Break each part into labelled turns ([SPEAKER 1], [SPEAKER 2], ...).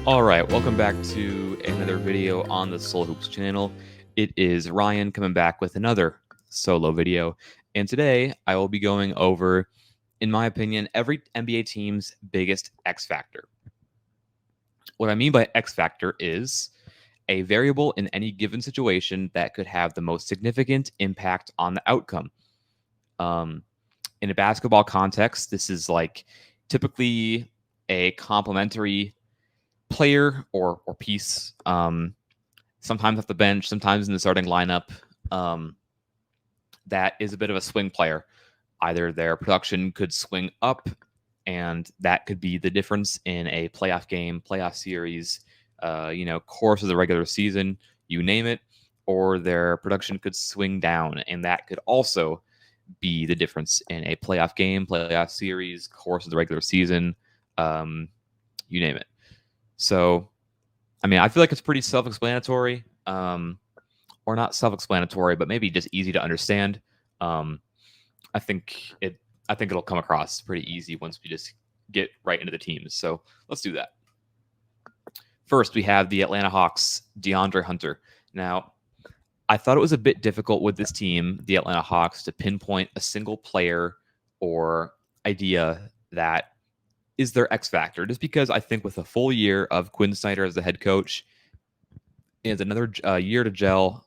[SPEAKER 1] All right, welcome back to another video on the Solo Hoops channel. It is Ryan coming back with another solo video. And today I will be going over, in my opinion, every NBA team's biggest X factor. What I mean by X factor is a variable in any given situation that could have the most significant impact on the outcome. In a basketball context, this is like typically a complementary player or piece. Sometimes off the bench, sometimes in the starting lineup. That is a bit of a swing player. Either their production could swing up, and that could be the difference in a playoff game, playoff series, course of the regular season, you name it, or their production could swing down, and that could also be the difference in a playoff game, playoff series, course of the regular season, you name it. So, I mean, I feel like it's pretty self-explanatory, or not self-explanatory, but maybe just easy to understand. I think it'll come across pretty easy once we just get right into the teams. So let's do that. First, we have the Atlanta Hawks, DeAndre Hunter. Now, I thought it was a bit difficult with this team, the Atlanta Hawks, to pinpoint a single player or idea that is their X factor, just because I think with a full year of Quinn Snyder as the head coach and another year to gel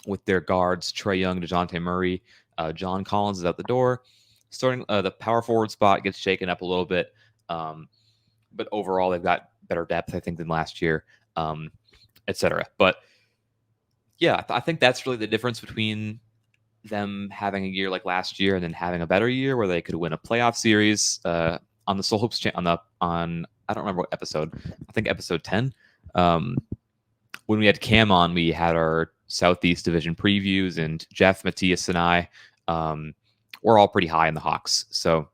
[SPEAKER 1] with their guards, Trae Young, DeJounte Murray, John Collins is out the door. Starting the power forward spot gets shaken up a little bit, but overall they've got better depth, I think, than last year, etc. But yeah, I think that's really the difference between them having a year like last year and then having a better year where they could win a playoff series on the Soul Hoops on I don't remember what episode. I think episode 10. When we had Cam on, we had our Southeast Division previews, and Jeff, Matthias, and I we're all pretty high in the Hawks. So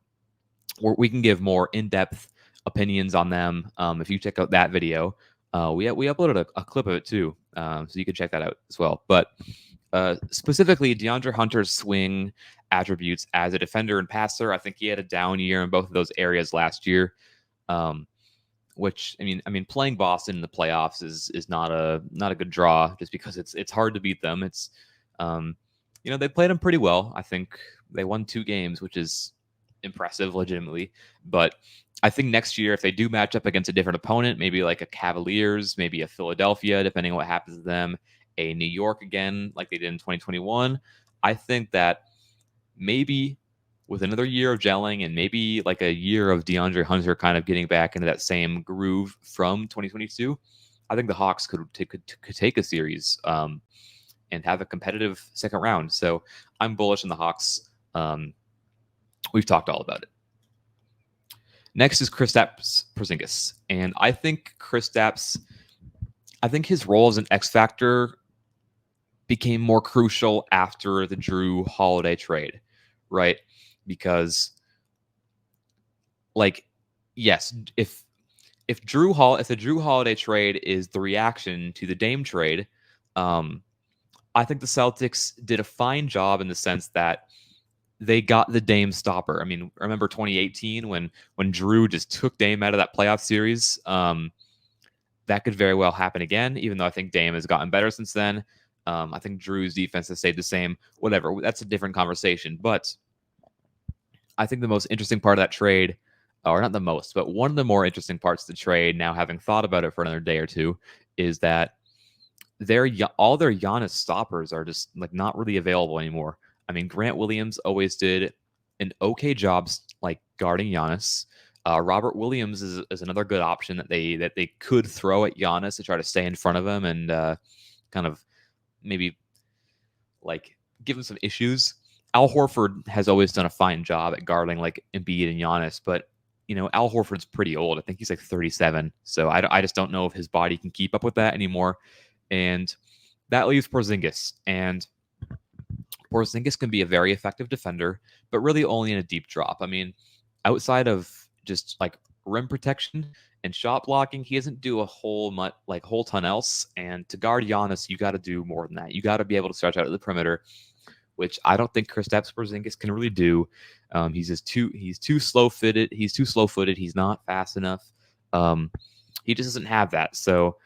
[SPEAKER 1] we can give more in-depth opinions on them. If you check out that video, we uploaded a clip of it too, so you can check that out as well. But specifically, DeAndre Hunter's swing attributes as a defender and passer, I think he had a down year in both of those areas last year. Which I mean, playing Boston in the playoffs is not a good draw, just because it's hard to beat them. It's they played them pretty well. I think they won 2 games, which is impressive, legitimately. But I think next year, if they do match up against a different opponent, maybe like a Cavaliers, maybe a Philadelphia, depending on what happens to them, a New York again, like they did in 2021, I think that maybe with another year of gelling and maybe like a year of DeAndre Hunter kind of getting back into that same groove from 2022, I think the Hawks could take a series and have a competitive second round. So I'm bullish on the Hawks. We've talked all about it. Next is Kristaps Porzingis, and I think his role as an X factor became more crucial after the Drew Holiday trade, right? Because, like, yes, if the Drew Holiday trade is the reaction to the Dame trade, I think the Celtics did a fine job in the sense that they got the Dame stopper. I mean, remember 2018 when Drew just took Dame out of that playoff series? That could very well happen again, even though I think Dame has gotten better since then. I think Drew's defense has stayed the same. Whatever, that's a different conversation. But I think the most interesting part of that trade, or not the most, but one of the more interesting parts of the trade, now having thought about it for another day or two, is that all their Giannis stoppers are just like not really available anymore. I mean, Grant Williams always did an okay job like guarding Giannis. Robert Williams is another good option that they could throw at Giannis to try to stay in front of him and kind of maybe like give him some issues. Al Horford has always done a fine job at guarding like Embiid and Giannis, but Al Horford's pretty old. I think he's like 37, so I just don't know if his body can keep up with that anymore. And that leaves Porzingis, and Porzingis can be a very effective defender, but really only in a deep drop. I mean, outside of just like rim protection and shot blocking, he doesn't do a whole ton else. And to guard Giannis, you got to do more than that. You got to be able to stretch out at the perimeter, which I don't think Kristaps Porzingis can really do. He's too slow-footed. He's not fast enough. He just doesn't have that. So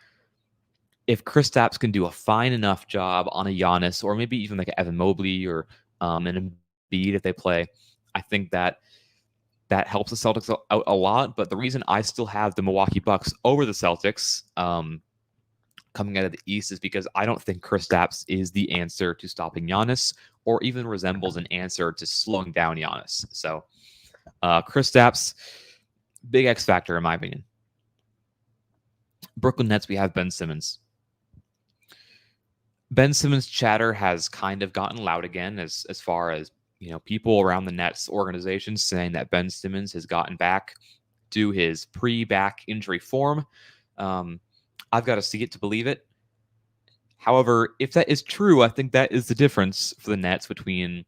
[SPEAKER 1] if Kristaps can do a fine enough job on a Giannis, or maybe even like an Evan Mobley or an Embiid if they play, I think that helps the Celtics out a lot. But the reason I still have the Milwaukee Bucks over the Celtics coming out of the East is because I don't think Kristaps is the answer to stopping Giannis, or even resembles an answer to slowing down Giannis. So Kristaps, big X factor in my opinion. Brooklyn Nets, we have Ben Simmons. Ben Simmons chatter has kind of gotten loud again as far as people around the Nets organization saying that Ben Simmons has gotten back to his pre-back injury form. I've got to see it to believe it. However, if that is true, I think that is the difference for the Nets between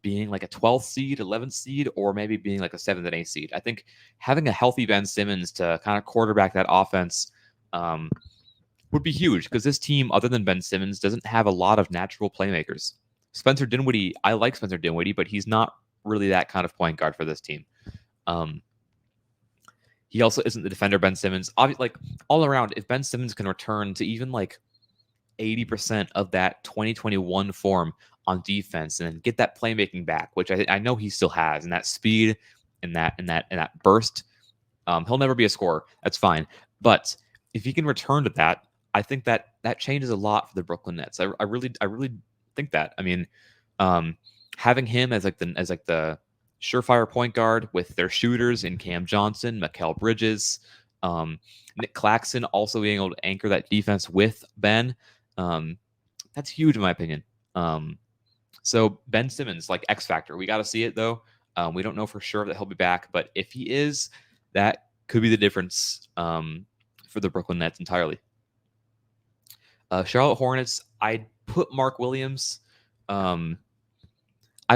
[SPEAKER 1] being like a 12th seed, 11th seed, or maybe being like a 7th and 8th seed. I think having a healthy Ben Simmons to kind of quarterback that offense would be huge, because this team, other than Ben Simmons, doesn't have a lot of natural playmakers. Spencer Dinwiddie, I like Spencer Dinwiddie, but he's not really that kind of point guard for this team. He also isn't the defender Ben Simmons. Obviously, like all around, if Ben Simmons can return to even like 80% of that 2021 form on defense, and then get that playmaking back, which I know he still has, and that speed and that burst, he'll never be a scorer. That's fine. But if he can return to that, I think that changes a lot for the Brooklyn Nets. I really think that. I mean, having him as the surefire point guard with their shooters in Cam Johnson, Mikal Bridges, Nick Claxton also being able to anchor that defense with Ben, that's huge in my opinion. So Ben Simmons, like X factor, we got to see it though. We don't know for sure that he'll be back, but if he is, that could be the difference for the Brooklyn Nets entirely. Charlotte Hornets, I'd put Mark Williams. I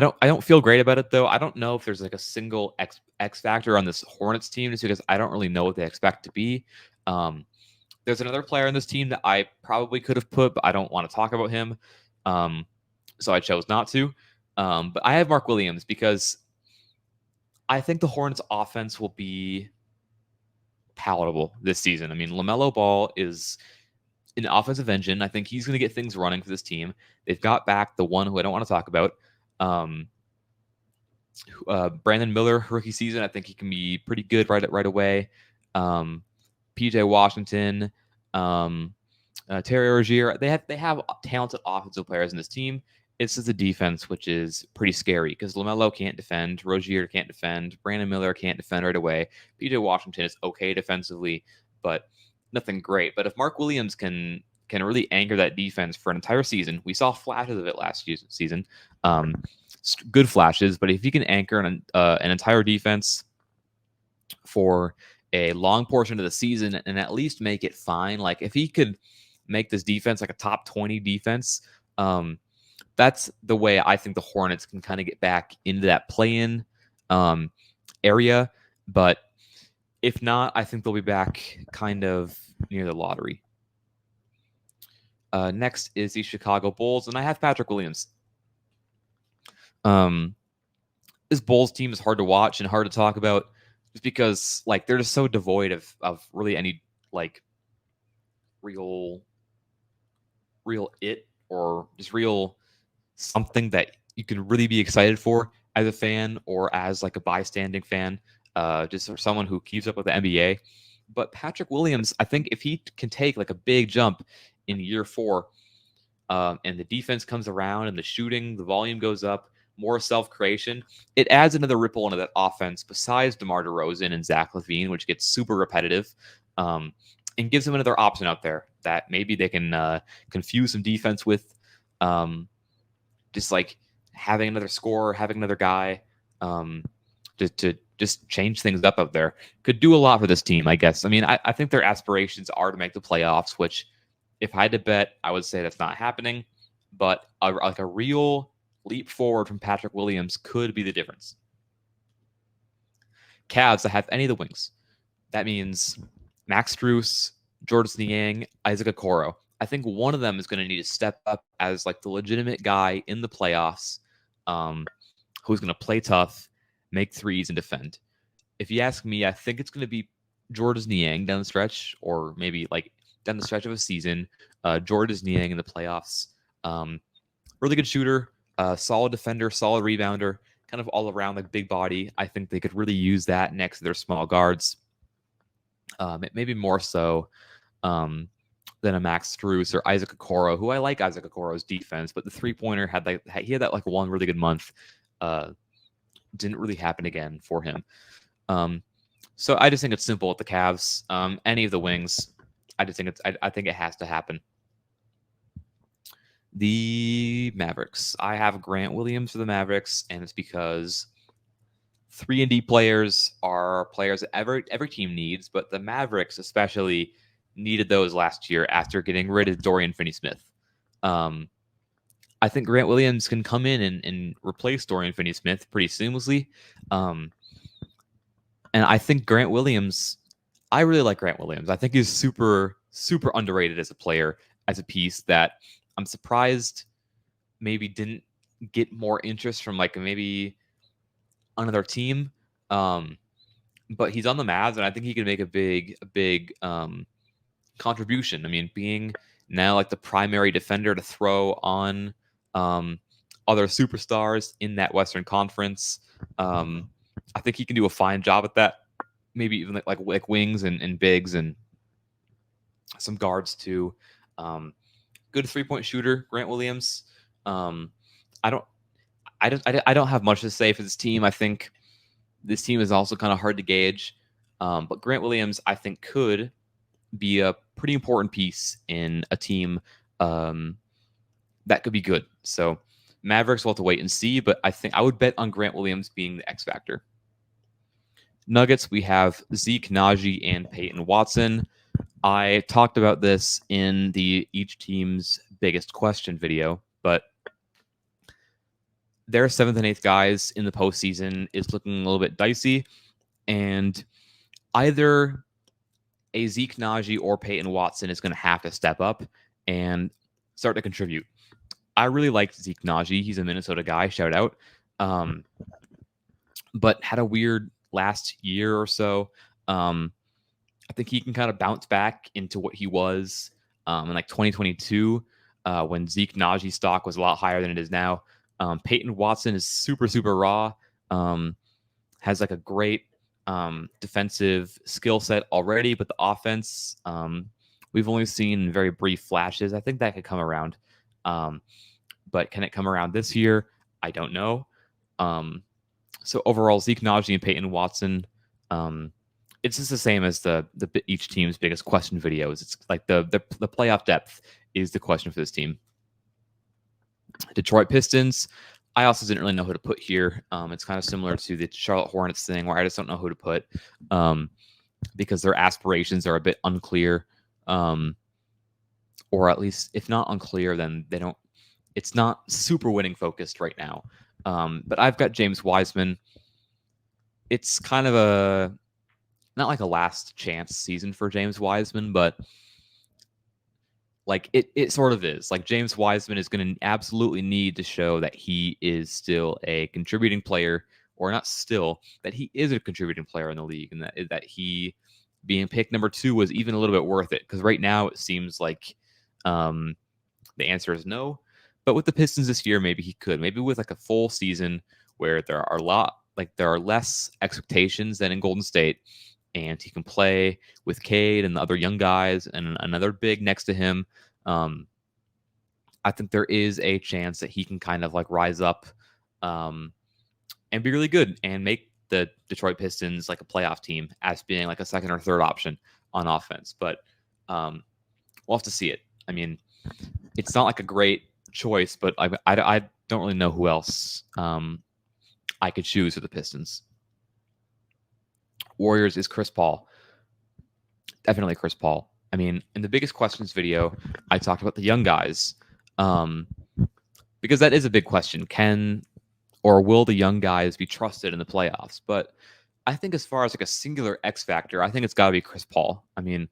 [SPEAKER 1] don't feel great about it though. I don't know if there's like a single X factor on this Hornets team, just because I don't really know what they expect to be. There's another player on this team that I probably could have put, but I don't want to talk about him. So I chose not to. But I have Mark Williams because I think the Hornets offense will be palatable this season. I mean, LaMelo Ball is an offensive engine. I think he's going to get things running for this team. They've got back the one who I don't want to talk about. Brandon Miller, rookie season. I think he can be pretty good right away. PJ Washington, Terry Rozier. They have talented offensive players in this team. It's just the defense, which is pretty scary, because LaMelo can't defend, Rozier can't defend, Brandon Miller can't defend right away. PJ Washington is okay defensively, but nothing great. But if Mark Williams can really anchor that defense for an entire season, we saw flashes of it last season, good flashes. But if he can anchor an entire defense for a long portion of the season and at least make it fine, like if he could make this defense like a top 20 defense, that's the way I think the Hornets can kind of get back into that play-in area. But if not, I think they'll be back kind of near the lottery. Next is the Chicago Bulls, and I have Patrick Williams. This Bulls team is hard to watch and hard to talk about, just because like they're just so devoid of really any like real it, or just real something that you can really be excited for as a fan, or as like a bystanding fan, just for someone who keeps up with the NBA. But Patrick Williams, I think if he can take like a big jump in year 4, and the defense comes around and the shooting, the volume goes up, more self-creation, it adds another ripple into that offense besides DeMar DeRozan and Zach LaVine, which gets super repetitive, and gives them another option out there that maybe they can confuse some defense with, just like having another scorer, having another guy, to just change things up out there. Could do a lot for this team, I guess. I mean, I think their aspirations are to make the playoffs, which if I had to bet, I would say that's not happening. But like a real leap forward from Patrick Williams could be the difference. Cavs, I have any of the wings. That means Max Strus, Georges Niang, Isaac Okoro. I think one of them is going to need to step up as like the legitimate guy in the playoffs, who's going to play tough, make threes, and defend. If you ask me, I think it's going to be Georges Niang down the stretch, or maybe like down the stretch of a season. Georges Niang in the playoffs. Really good shooter, solid defender, solid rebounder, kind of all around like big body. I think they could really use that next to their small guards. Maybe more so than a Max Strus or Isaac Okoro, who I like Isaac Okoro's defense, but the 3-pointer had that like one really good month. Didn't really happen again for him. So I just think it's simple with the Cavs. Any of the wings, I just think I think it has to happen. The Mavericks. I have Grant Williams for the Mavericks, and it's because 3-and-D players are players that every team needs, but the Mavericks especially needed those last year after getting rid of Dorian Finney-Smith. I think Grant Williams can come in and replace Dorian Finney-Smith pretty seamlessly. And I think Grant Williams, I really like Grant Williams. I think he's super, super underrated as a player, as a piece that I'm surprised maybe didn't get more interest from like maybe another team. But he's on the Mavs, and I think he can make a big contribution. I mean, being now like the primary defender to throw on other superstars in that Western Conference. I think he can do a fine job at that. Maybe even like wings and bigs and some guards too. Good 3-point shooter, Grant Williams. I don't have much to say for this team. I think this team is also kind of hard to gauge. But Grant Williams, I think, could be a pretty important piece in a team that could be good. So Mavericks will have to wait and see, but I think I would bet on Grant Williams being the X factor. Nuggets, we have Zeke Nnaji and Peyton Watson. I talked about this in the each team's biggest question video, but their 7th and 8th guys in the postseason is looking a little bit dicey, and either a Zeke Nnaji or Peyton Watson is going to have to step up and start to contribute. I really liked Zeke Nnaji. He's a Minnesota guy, shout out. But had a weird last year or so. I think he can kind of bounce back into what he was in like 2022 when Zeke Nnaji stock was a lot higher than it is now. Peyton Watson is super, super raw. Has like a great defensive skill set already, but the offense we've only seen very brief flashes. I think that could come around. But can it come around this year? I don't know. So overall, Zeke Nnaji and Peyton Watson, it's just the same as the each team's biggest question videos. It's like the playoff depth is the question for this team. Detroit Pistons, I also didn't really know who to put here. It's kind of similar to the Charlotte Hornets thing where I just don't know who to put because their aspirations are a bit unclear. Or at least, if not unclear, then they don't. It's not super winning focused right now. But I've got James Wiseman. It's kind of a not like a last chance season for James Wiseman, but like it sort of is. Like James Wiseman is going to absolutely need to show that he is still a contributing player, or not still, that he is a contributing player in the league, and that he being picked number 2 was even a little bit worth it. Because right now it seems like the answer is no. But with the Pistons this year, maybe he could. Maybe with like a full season where there are less expectations than in Golden State, and he can play with Cade and the other young guys and another big next to him. I think there is a chance that he can kind of like rise up and be really good and make the Detroit Pistons like a playoff team as being like a second or third option on offense. But we'll have to see it. I mean, it's not like a great choice, but I don't really know who else I could choose for the Pistons. Warriors is Chris Paul. Definitely Chris Paul. I mean, in the biggest questions video, I talked about the young guys because that is a big question. Can or will the young guys be trusted in the playoffs? But I think as far as like a singular X factor, I think it's got to be Chris Paul. I mean,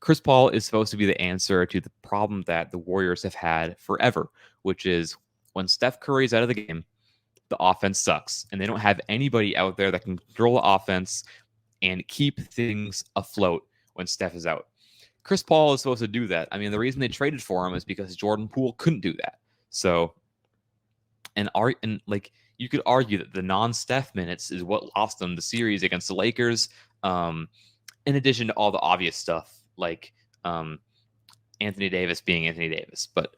[SPEAKER 1] Chris Paul is supposed to be the answer to the problem that the Warriors have had forever, which is when Steph Curry's out of the game, the offense sucks, and they don't have anybody out there that can control the offense and keep things afloat when Steph is out. Chris Paul is supposed to do that. I mean, the reason they traded for him is because Jordan Poole couldn't do that. So, and like you could argue that the non-Steph minutes is what lost them the series against the Lakers. In addition to all the obvious stuff like Anthony Davis being Anthony Davis, but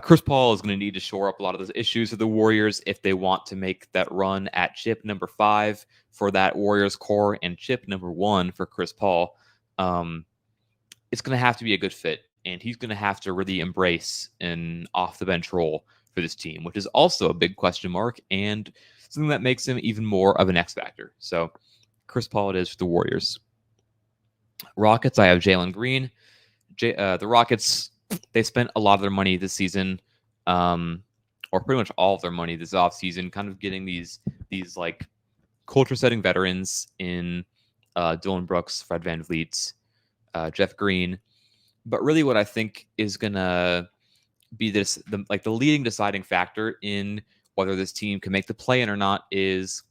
[SPEAKER 1] Chris Paul is going to need to shore up a lot of those issues with the Warriors if they want to make that run at chip number 5 for that Warriors core and chip number 1 for Chris Paul. It's going to have to be a good fit, and he's going to have to really embrace an off-the-bench role for this team, which is also a big question mark and something that makes him even more of an X factor. So Chris Paul it is for the Warriors. Rockets, I have Jalen Green. The Rockets, they spent a lot of their money this season, or pretty much all of their money this offseason, kind of getting these like culture-setting veterans in Dylan Brooks, Fred VanVleet, Jeff Green. But really what I think is going to be the leading deciding factor in whether this team can make the play-in or not is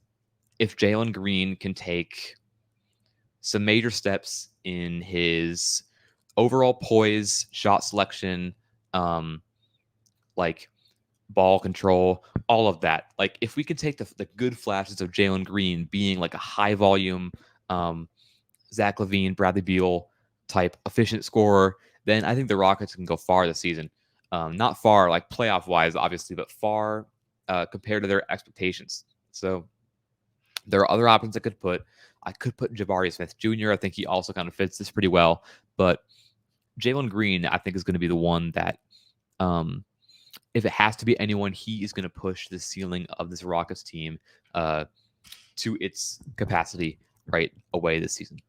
[SPEAKER 1] if Jalen Green can take some major steps in his overall poise, shot selection, like ball control, all of that. Like if we can take the good flashes of Jalen Green being like a high volume Zach LaVine, Bradley Beal type efficient scorer, then I think the Rockets can go far this season. Not far like playoff wise, obviously, but far compared to their expectations. So there are other options I could put Jabari Smith Jr. I think he also kind of fits this pretty well, but Jalen Green, I think, is going to be the one that, if it has to be anyone, he is going to push the ceiling of this Rockets team to its capacity right away this season.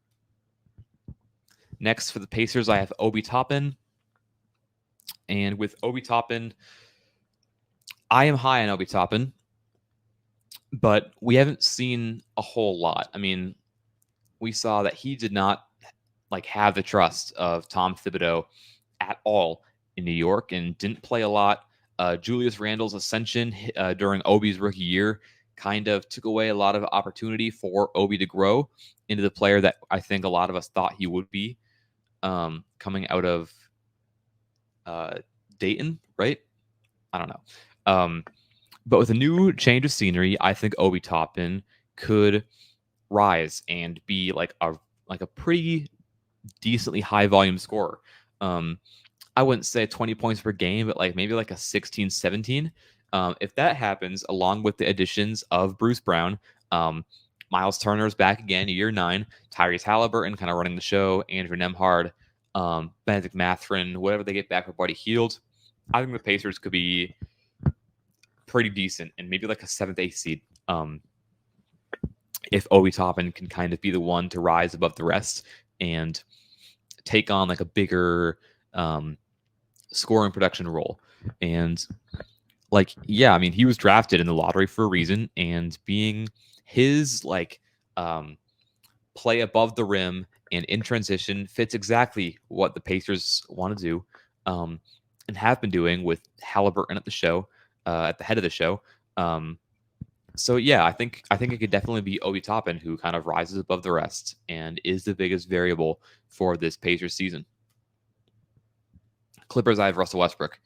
[SPEAKER 1] Next, for the Pacers, I have Obi Toppin. And with Obi Toppin, I am high on Obi Toppin, but we haven't seen a whole lot. I mean, we saw that he did not have the trust of Tom Thibodeau at all in New York and didn't play a lot. Julius Randle's ascension during Obi's rookie year kind of took away a lot of opportunity for Obi to grow into the player that I think a lot of us thought he would be coming out of Dayton, right? I don't know. But with a new change of scenery, I think Obi Toppin could rise and be like a pretty decently high volume scorer. I wouldn't say 20 points per game, but maybe like a 16, 17. If that happens, along with the additions of Bruce Brown, Miles Turner's back again, year 9, Tyrese Halliburton kind of running the show, Andrew Nembhard, Benedict Mathurin, whatever they get back for Buddy Hield, I think the Pacers could be pretty decent and maybe like a 7th, 8th seed. If Obi Toppin can kind of be the one to rise above the rest and take on like a bigger scoring production role. And I mean, he was drafted in the lottery for a reason, and being his play above the rim and in transition fits exactly what the Pacers want to do and have been doing with Halliburton at the show, at the head of the show. So yeah, I think it could definitely be Obi Toppin who kind of rises above the rest and is the biggest variable for this Pacers season. Clippers, I have Russell Westbrook.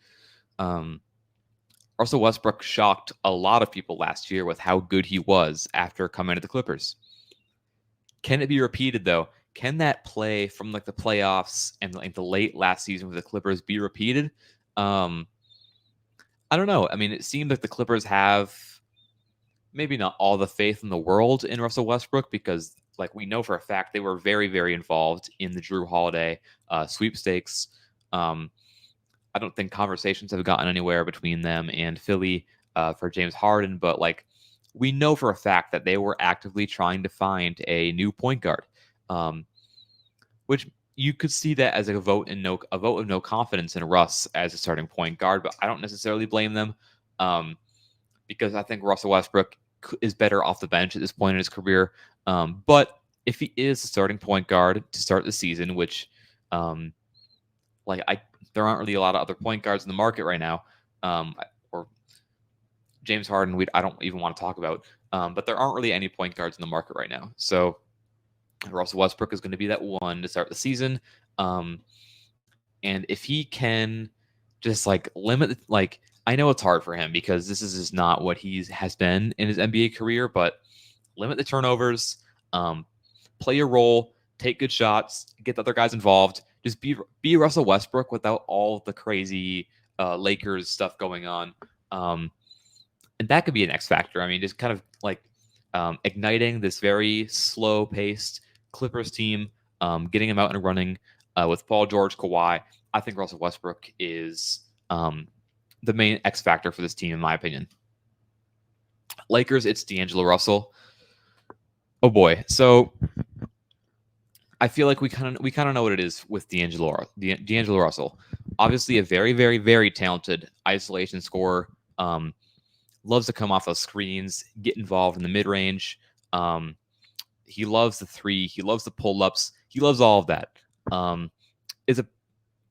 [SPEAKER 1] Russell Westbrook shocked a lot of people last year with how good he was after coming to the Clippers. Can it be repeated though? Can that play from the playoffs and the late last season with the Clippers be repeated? I don't know. I mean, it seemed like the Clippers have maybe not all the faith in the world in Russell Westbrook because we know for a fact they were very, very involved in the Jrue Holiday sweepstakes. I don't think conversations have gotten anywhere between them and Philly for James Harden, but we know for a fact that they were actively trying to find a new point guard, which you could see that as a vote of no confidence in Russ as a starting point guard. But I don't necessarily blame them because I think Russell Westbrook is better off the bench at this point in his career. But if he is a starting point guard to start the season, which there aren't really a lot of other point guards in the market right now, or James Harden, I don't even want to talk about. But there aren't really any point guards in the market right now. So Russell Westbrook is going to be that one to start the season. And if he can just like limit, like, I know it's hard for him because this is just not what he has been in his NBA career, but limit the turnovers, play your role, take good shots, get the other guys involved. Just be Russell Westbrook without all the crazy Lakers stuff going on. And that could be an X factor. I mean, just kind of like igniting this very slow paced Clippers team, getting them out and running with Paul George, Kawhi. I think Russell Westbrook is the main X factor for this team, in my opinion. Lakers, it's D'Angelo Russell. Oh boy, so I feel like we kind of know what it is with D'Angelo Russell. Obviously, a very, very, very talented isolation scorer. Loves to come off those screens, get involved in the mid range. He loves the three. He loves the pull ups. He loves all of that. Is a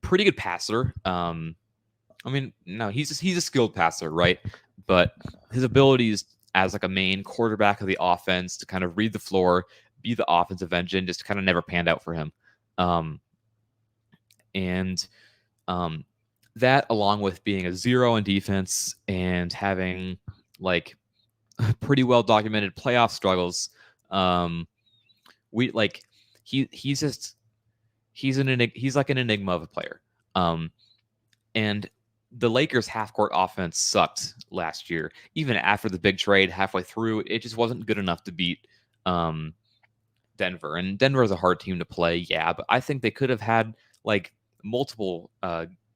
[SPEAKER 1] pretty good passer. I mean, no, he's a skilled passer, right? But his abilities as like a main quarterback of the offense to kind of read the floor, be the offensive engine, just kind of never panned out for him. And that, along with being a zero in defense and having like pretty well documented playoff struggles, we like he's like an enigma of a player. And the Lakers half court offense sucked last year. Even after the big trade, halfway through, it just wasn't good enough to beat Denver. And Denver is a hard team to play, yeah, but I think they could have had like multiple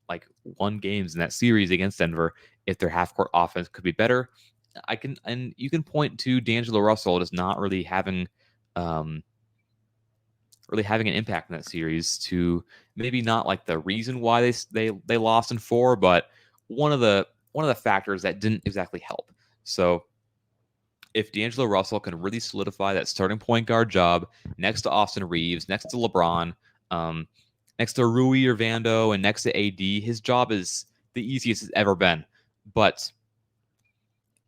[SPEAKER 1] like one games in that series against Denver if their half court offense could be better. You can point to D'Angelo Russell just not really having an impact in that series, to maybe not like the reason why they lost in 4, but one of the factors that didn't exactly help. So if D'Angelo Russell can really solidify that starting point guard job next to Austin Reeves, next to LeBron, next to Rui or Vando, and next to AD, his job is the easiest it's ever been. But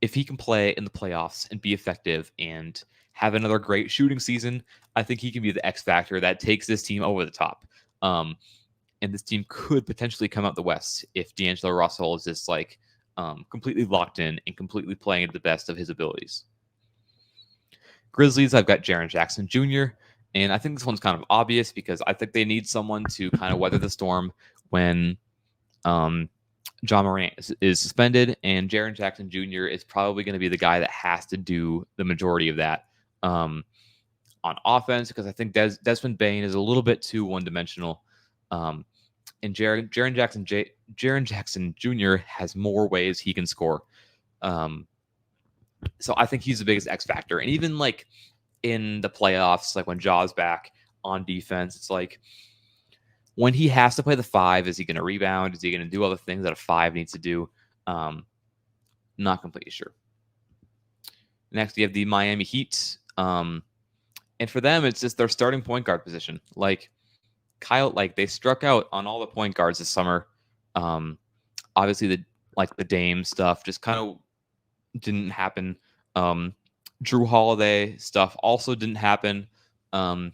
[SPEAKER 1] if he can play in the playoffs and be effective and have another great shooting season, I think he can be the X factor that takes this team over the top. And this team could potentially come out the West if D'Angelo Russell is just like completely locked in and completely playing at the best of his abilities. Grizzlies, I've got Jaren Jackson Jr., and I think this one's kind of obvious because I think they need someone to kind of weather the storm when Ja Morant is suspended, and Jaren Jackson Jr. is probably going to be the guy that has to do the majority of that on offense, because I think Desmond Bane is a little bit too one-dimensional. And Jaren Jackson Jr. has more ways he can score. So I think he's the biggest X factor. And even like in the playoffs, like when Ja's back on defense, it's like when he has to play the 5, is he going to rebound? Is he going to do all the things that a 5 needs to do? Not completely sure. Next, you have the Miami Heat. And for them, it's just their starting point guard position. Like Kyle, like they struck out on all the point guards this summer. Obviously, the Dame stuff just kind of didn't happen. Drew Holiday stuff also didn't happen. I'm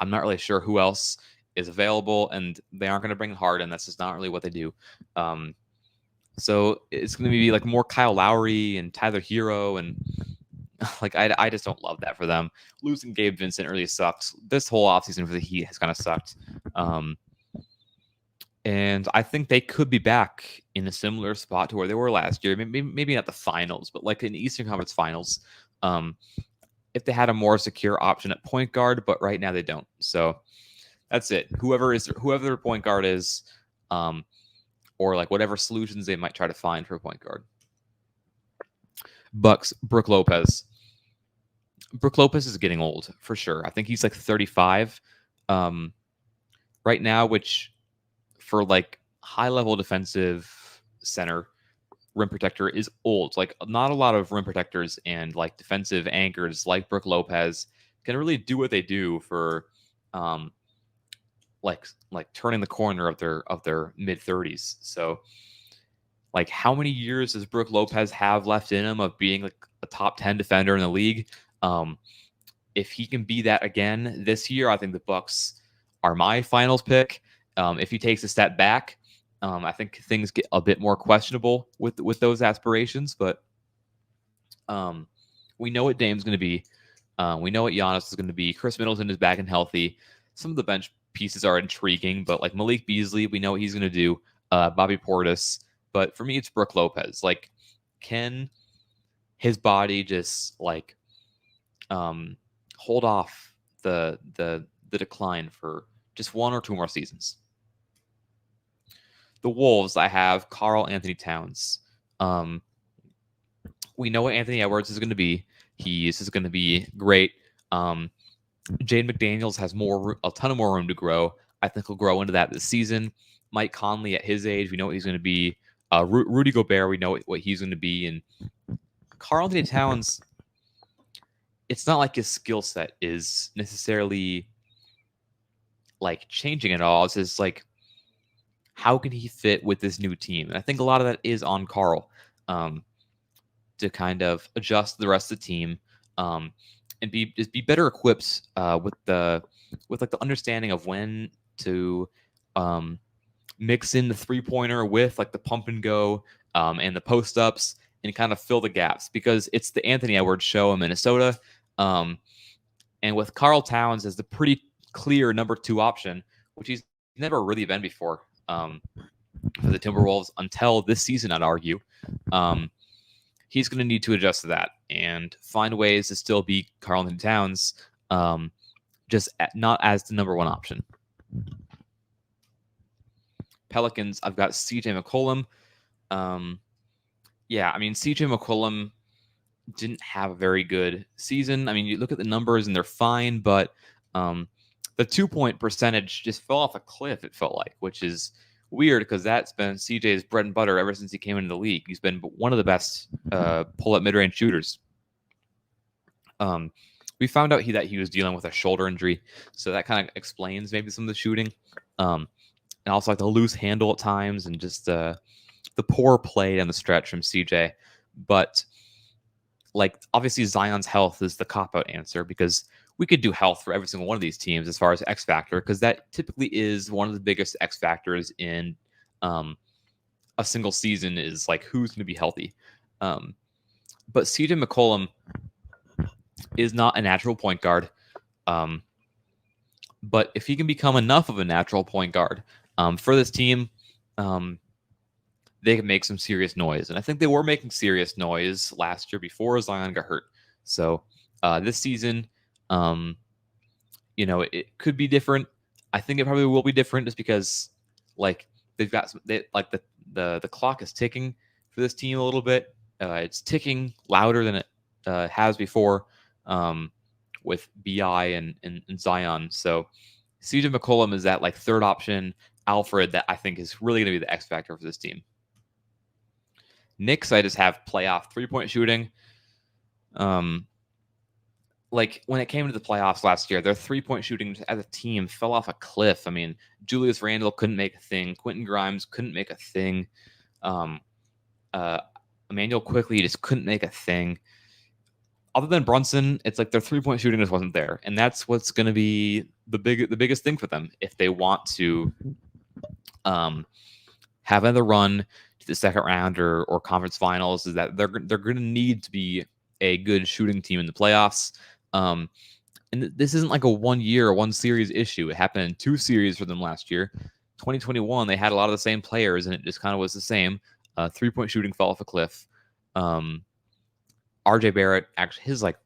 [SPEAKER 1] not really sure who else is available, and they aren't going to bring Harden. That's just not really what they do. So it's going to be like more Kyle Lowry and Tyler Hero, and like I just don't love that for them. Losing Gabe Vincent really sucks. This whole offseason for the Heat has kind of sucked. And I think they could be back in a similar spot to where they were last year. Maybe not the finals, but like in the Eastern Conference Finals. If they had a more secure option at point guard, but right now they don't. So that's it. Whoever their point guard is, or like whatever solutions they might try to find for a point guard. Bucks, Brook Lopez. Brook Lopez is getting old for sure. I think he's like 35 right now, which for like high level defensive center rim protector is old. Like not a lot of rim protectors and like defensive anchors like Brook Lopez can really do what they do for like turning the corner of their mid 30s. So like how many years does Brook Lopez have left in him of being like a top 10 defender in the league? If he can be that again this year, I think the Bucks are my finals pick. If he takes a step back, I think things get a bit more questionable with those aspirations. But we know what Dame's going to be. We know what Giannis is going to be. Chris Middleton is back and healthy. Some of the bench pieces are intriguing, but like Malik Beasley, we know what he's going to do. Bobby Portis, but for me, it's Brook Lopez. Like, can his body just like hold off the decline for just 1 or 2 more seasons? The Wolves, I have Karl-Anthony Towns. We know what Anthony Edwards is going to be. He's going to be great. Jaden McDaniels has a ton of more room to grow. I think he'll grow into that this season. Mike Conley at his age, we know what he's going to be. Rudy Gobert, we know what he's going to be. And Karl-Anthony Towns, it's not like his skill set is necessarily like changing at all. It's just like, how can he fit with this new team? And I think a lot of that is on Karl to kind of adjust the rest of the team and be better equipped with like the understanding of when to mix in the 3-pointer with like the pump and go and the post ups and kind of fill the gaps, because it's the Anthony Edwards show in Minnesota. And with Karl Towns as the pretty clear number 2 option, which he's never really been before for the Timberwolves until this season, I'd argue. He's going to need to adjust to that and find ways to still be Karl-Anthony Towns, not as the number 1 option. Pelicans, I've got CJ McCollum. Yeah, I mean, CJ McCollum didn't have a very good season. I mean, you look at the numbers and they're fine, but the 2-point percentage just fell off a cliff, it felt like, which is weird because that's been CJ's bread and butter ever since he came into the league. He's been one of the best pull-up mid-range shooters. We found out that he was dealing with a shoulder injury, so that kind of explains maybe some of the shooting, and also like the loose handle at times and just the poor play down the stretch from CJ. But like, obviously Zion's health is the cop-out answer, because we could do health for every single one of these teams as far as X factor, because that typically is one of the biggest X factors in a single season, is like who's going to be healthy. But CJ McCollum is not a natural point guard. But if he can become enough of a natural point guard for this team, they can make some serious noise. And I think they were making serious noise last year before Zion got hurt. So this season, it could be different. I think it probably will be different just because like they've got the clock is ticking for this team a little bit. It's ticking louder than it has before with BI and Zion. So CJ McCollum is that like 3rd option Alfred that I think is really going to be the X factor for this team. Knicks, I just have playoff 3-point shooting. Like when it came to the playoffs last year, their 3-point shooting as a team fell off a cliff. I mean, Julius Randle couldn't make a thing. Quentin Grimes couldn't make a thing. Emmanuel Quickley just couldn't make a thing. Other than Brunson, it's like their 3-point shooting just wasn't there, and that's what's going to be the biggest thing for them if they want to have another run to the second round or conference finals. Is that they're going to need to be a good shooting team in the playoffs. And this isn't like a 1 year or 1 series issue. It happened in 2 series for them last year. 2021, they had a lot of the same players, and it just kind of was the same. 3-point shooting fell off a cliff. RJ Barrett, actually, his like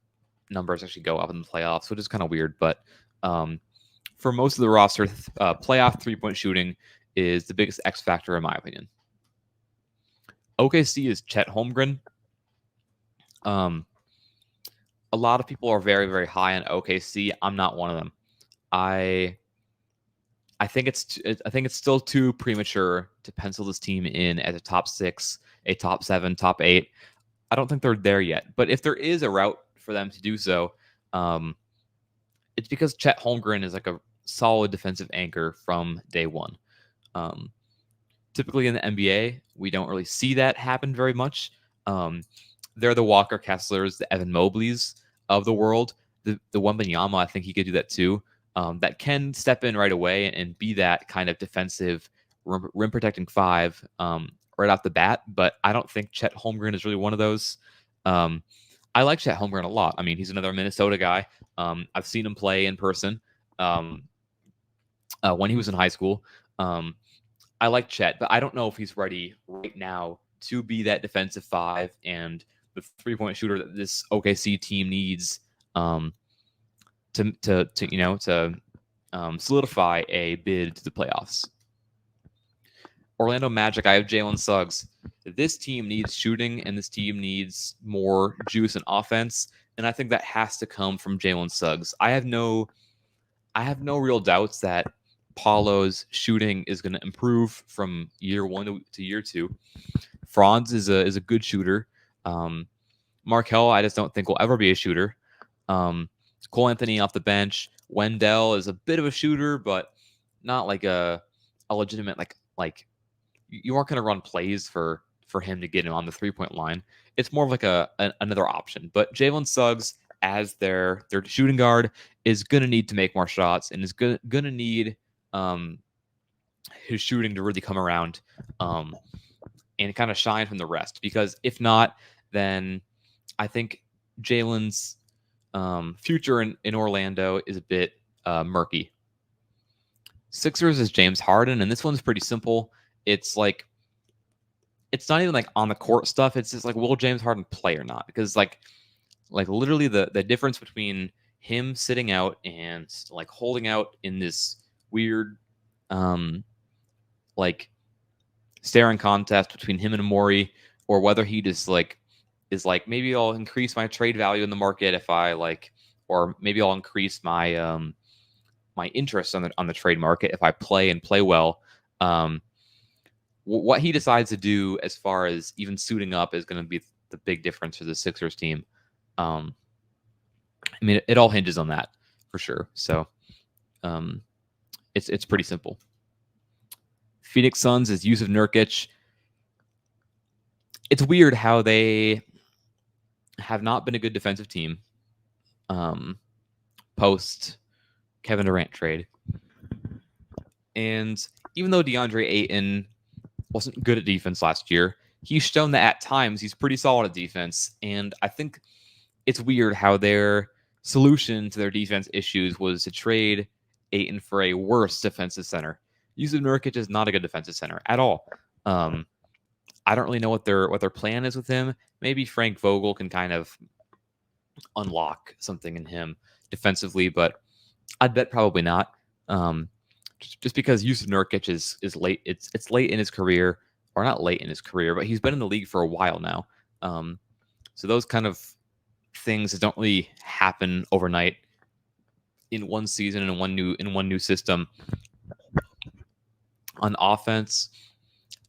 [SPEAKER 1] numbers actually go up in the playoffs, which is kind of weird. But for most of the roster, playoff 3-point shooting is the biggest X factor in my opinion. OKC is Chet Holmgren. A lot of people are very, very high on OKC. I'm not one of them. I think it's still too premature to pencil this team in as a top 6, a top 7, top 8. I don't think they're there yet. But if there is a route for them to do so, it's because Chet Holmgren is like a solid defensive anchor from day one. Typically in the NBA, we don't really see that happen very much. They're the Walker Kesslers, the Evan Mobleys of the world. the Wembanyama, I think he could do that too. That can step in right away and be that kind of defensive rim protecting five right off the bat. But I don't think Chet Holmgren is really one of those. I like Chet Holmgren a lot. I mean, he's another Minnesota guy. I've seen him play in person when he was in high school. I like Chet, but I don't know if he's ready right now to be that defensive five and the 3-point shooter that this OKC team needs to solidify a bid to the playoffs. Orlando Magic, I have Jalen Suggs. This team needs shooting, and this team needs more juice and offense, and I think that has to come from Jalen Suggs. I have no real doubts that Paulo's shooting is going to improve from year one to year two. Franz is a good shooter. Markelle, I just don't think will ever be a shooter. Cole Anthony off the bench. Wendell is a bit of a shooter, but not like a legitimate like you aren't going to run plays for him to get him on the 3-point line. It's more of like another option. But Jalen Suggs as their shooting guard is going to need to make more shots and is going to need his shooting to really come around and kind of shine from the rest. Because if not, then I think Jalen's future in Orlando is a bit murky. Sixers is James Harden, and this one's pretty simple. It's like it's not even like on the court stuff. It's just like, will James Harden play or not? Because like literally the difference between him sitting out and like holding out in this weird like staring contest between him and Amori, or whether he just like is like, maybe I'll increase my trade value in the market if I like, or maybe I'll increase my my interest on the trade market if I play well. What he decides to do as far as even suiting up is going to be the big difference for the Sixers team. I mean, it all hinges on that for sure. So it's pretty simple. Phoenix Suns is Jusuf Nurkic. It's weird how they have not been a good defensive team post Kevin Durant trade. And even though DeAndre Ayton wasn't good at defense last year, he's shown that at times he's pretty solid at defense. And I think it's weird how their solution to their defense issues was to trade Ayton for a worse defensive center. Jusuf Nurkic is not a good defensive center at all. I don't really know what their plan is with him. Maybe Frank Vogel can kind of unlock something in him defensively, but I'd bet probably not. Just because Jusuf Nurkic is late. It's late in his career, or not late in his career, but he's been in the league for a while now. So those kind of things don't really happen overnight in one season and in one new system. On offense,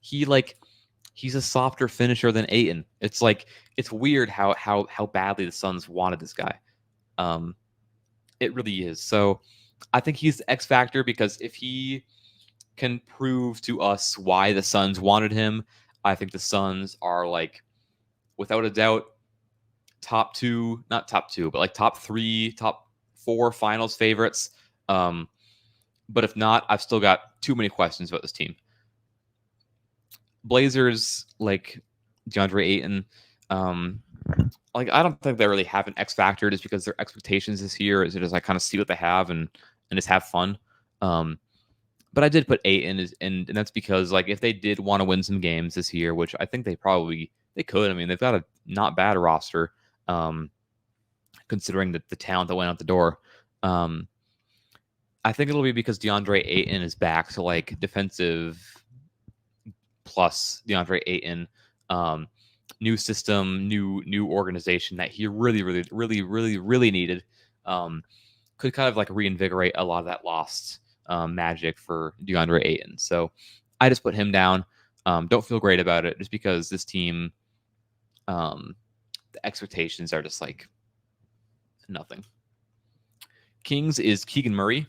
[SPEAKER 1] he's a softer finisher than Ayton. It's like, it's weird how badly the Suns wanted this guy. It really is. So I think he's the X factor, because if he can prove to us why the Suns wanted him, I think the Suns are like, without a doubt, top 2, not top 2, but like top 3, top 4 finals favorites. But if not, I've still got too many questions about this team. Blazers, like DeAndre Ayton, like I don't think they really have an X factor, just because their expectations this year is to just like kind of see what they have and just have fun. But I did put Ayton, and that's because like if they did want to win some games this year, which I think they could. I mean, they've got a not bad roster, considering the talent that went out the door. I think it'll be because DeAndre Ayton is back to like defensive plus DeAndre Ayton, new system, new organization that he really needed. Could kind of like reinvigorate a lot of that lost magic for DeAndre Ayton. So I just put him down. Don't feel great about it, just because this team, the expectations are just like nothing. Kings is Keegan Murray,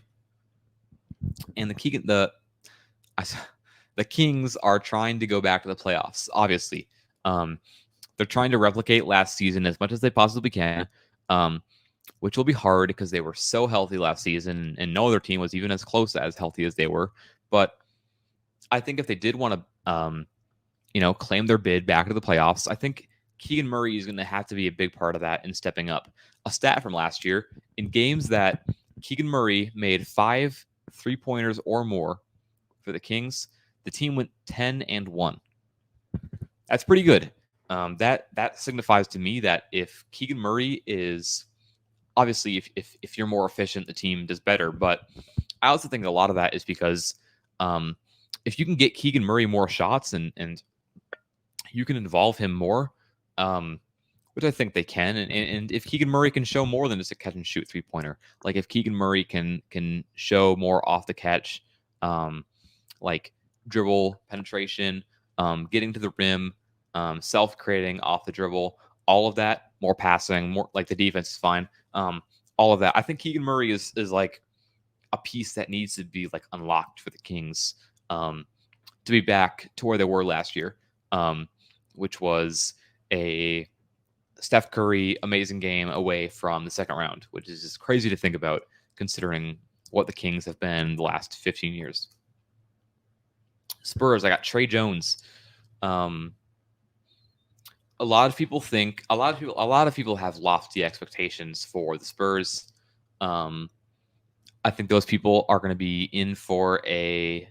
[SPEAKER 1] and the Kings are trying to go back to the playoffs. Obviously, they're trying to replicate last season as much as they possibly can. which will be hard because they were so healthy last season, and no other team was even as close as healthy as they were. But I think if they did want to, claim their bid back into the playoffs, I think Keegan Murray is going to have to be a big part of that in stepping up. A stat from last year, in games that Keegan Murray made 5 3-pointers or more for the Kings, the team went 10-1. That's pretty good. That signifies to me that if Keegan Murray is obviously if you're more efficient, the team does better. But I also think a lot of that is because if you can get Keegan Murray more shots and you can involve him more, which I think they can, and if Keegan Murray can show more than just a catch and shoot 3-pointer, like if Keegan Murray can show more off the catch, like dribble penetration, getting to the rim, self creating off the dribble, all of that, more passing, more like the defense is fine. All of that. I think Keegan Murray is like a piece that needs to be like unlocked for the Kings to be back to where they were last year, which was a Steph Curry amazing game away from the second round, which is just crazy to think about considering what the Kings have been the last 15 years. Spurs, I got Trey Jones. A lot of people have lofty expectations for the Spurs. I think those people are going to be in for a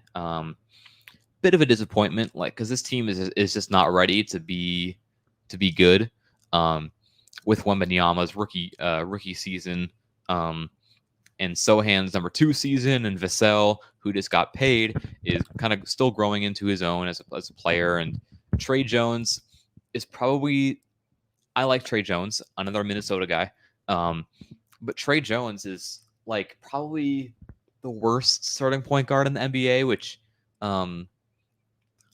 [SPEAKER 1] bit of a disappointment, like because this team is just not ready to be good. With Wembanyama's rookie season, and Sohan's number 2 season, and Vassell, who just got paid, is kind of still growing into his own as a player, and Trey Jones is probably, I like Trey Jones, another Minnesota guy. But Trey Jones is like probably the worst starting point guard in the NBA, which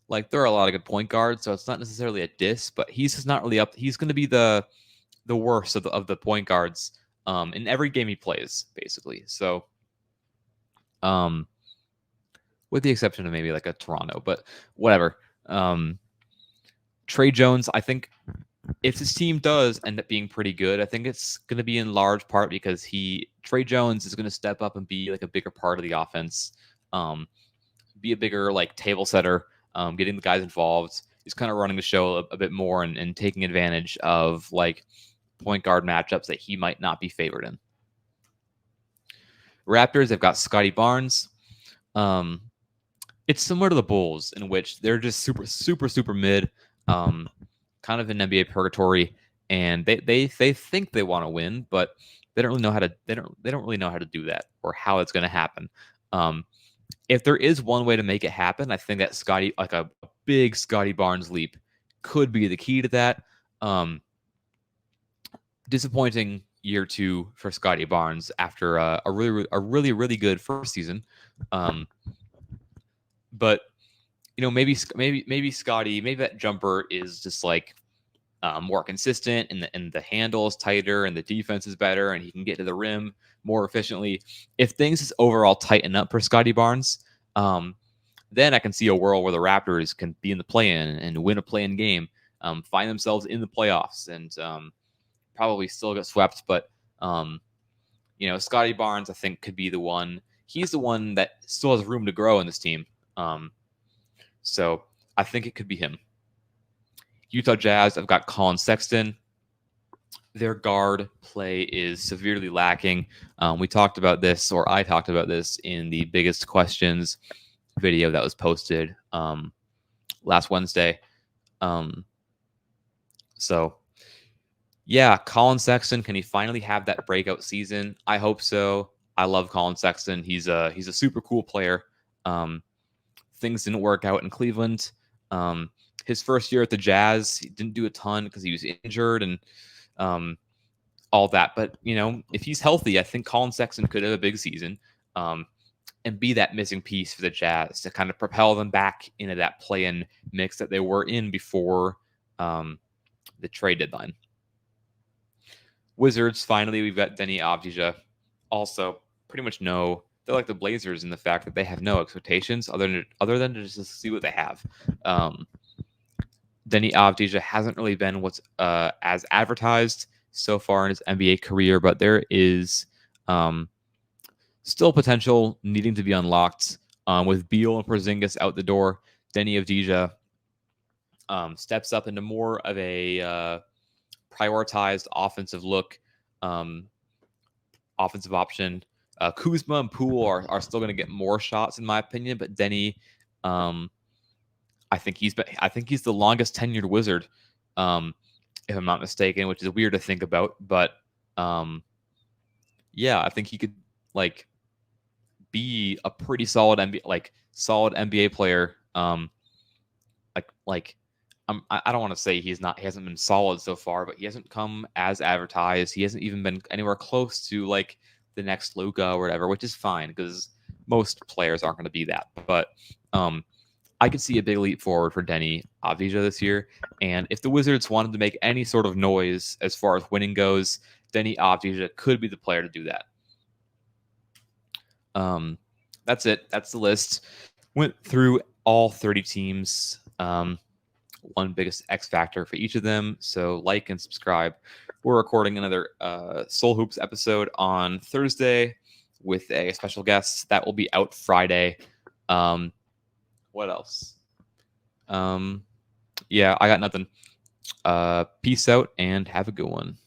[SPEAKER 1] like there are a lot of good point guards, so it's not necessarily a diss, but he's just not really up. He's going to be the worst of the point guards in every game he plays, basically. So with the exception of maybe like a Toronto, but whatever. Trey Jones, I think if this team does end up being pretty good, I think it's going to be in large part because Trey Jones is going to step up and be like a bigger part of the offense, be a bigger like table setter, getting the guys involved. He's kind of running the show a bit more and taking advantage of like point guard matchups that he might not be favored in. Raptors, they've got Scotty Barnes. It's similar to the Bulls in which they're just super mid, kind of in NBA purgatory, and they think they want to win, but they don't really know how to they don't really know how to do that or how it's going to happen. If there is one way to make it happen, I think that Scotty, like a big Scotty Barnes leap, could be the key to that. Disappointing year 2 for Scotty Barnes after a really good first season. But maybe Scotty, maybe that jumper is just like more consistent, and the handle is tighter, and the defense is better, and he can get to the rim more efficiently. If things just overall tighten up for Scotty Barnes, then I can see a world where the Raptors can be in the play-in and win a play-in game, find themselves in the playoffs, and probably still get swept. But Scotty Barnes, I think, could be the one. He's the one that still has room to grow in this team. So I think it could be him. Utah Jazz, I've got Colin Sexton. Their guard play is severely lacking. We talked about this, or I talked about this in the Biggest Questions video that was posted last Wednesday. So, yeah, Colin Sexton, can he finally have that breakout season? I hope so. I love Colin Sexton. He's a super cool player. Things didn't work out in Cleveland. His first year at the Jazz, he didn't do a ton because he was injured and all that. But, if he's healthy, I think Colin Sexton could have a big season and be that missing piece for the Jazz to kind of propel them back into that play-in mix that they were in before the trade deadline. Wizards, finally, we've got Deni Avdija. Also, pretty much they're like the Blazers in the fact that they have no expectations other than to just see what they have. Deni Avdija hasn't really been what's as advertised. so far in his NBA career, but there is still potential needing to be unlocked. With Beal and Porzingis out the door, Denny Avdija steps up into more of a prioritized offensive look, offensive option. Kuzma and Poole are still going to get more shots, in my opinion, but Denny, I think he's the longest tenured Wizard, if I'm not mistaken, which is weird to think about. But yeah, I think he could like be a pretty solid NBA player. I don't want to say he hasn't been solid so far, but he hasn't come as advertised. He hasn't even been anywhere close to like the next Luka or whatever, which is fine because most players aren't going to be that. But I could see a big leap forward for Denny Avdija this year. And if the Wizards wanted to make any sort of noise as far as winning goes, Denny Avdija could be the player to do that. That's it. That's the list. Went through all 30 teams. One biggest X factor for each of them. So like and subscribe. We're recording another Soul Hoops episode on Thursday with a special guest that will be out Friday. What else? Yeah, I got nothing. Peace out and have a good one.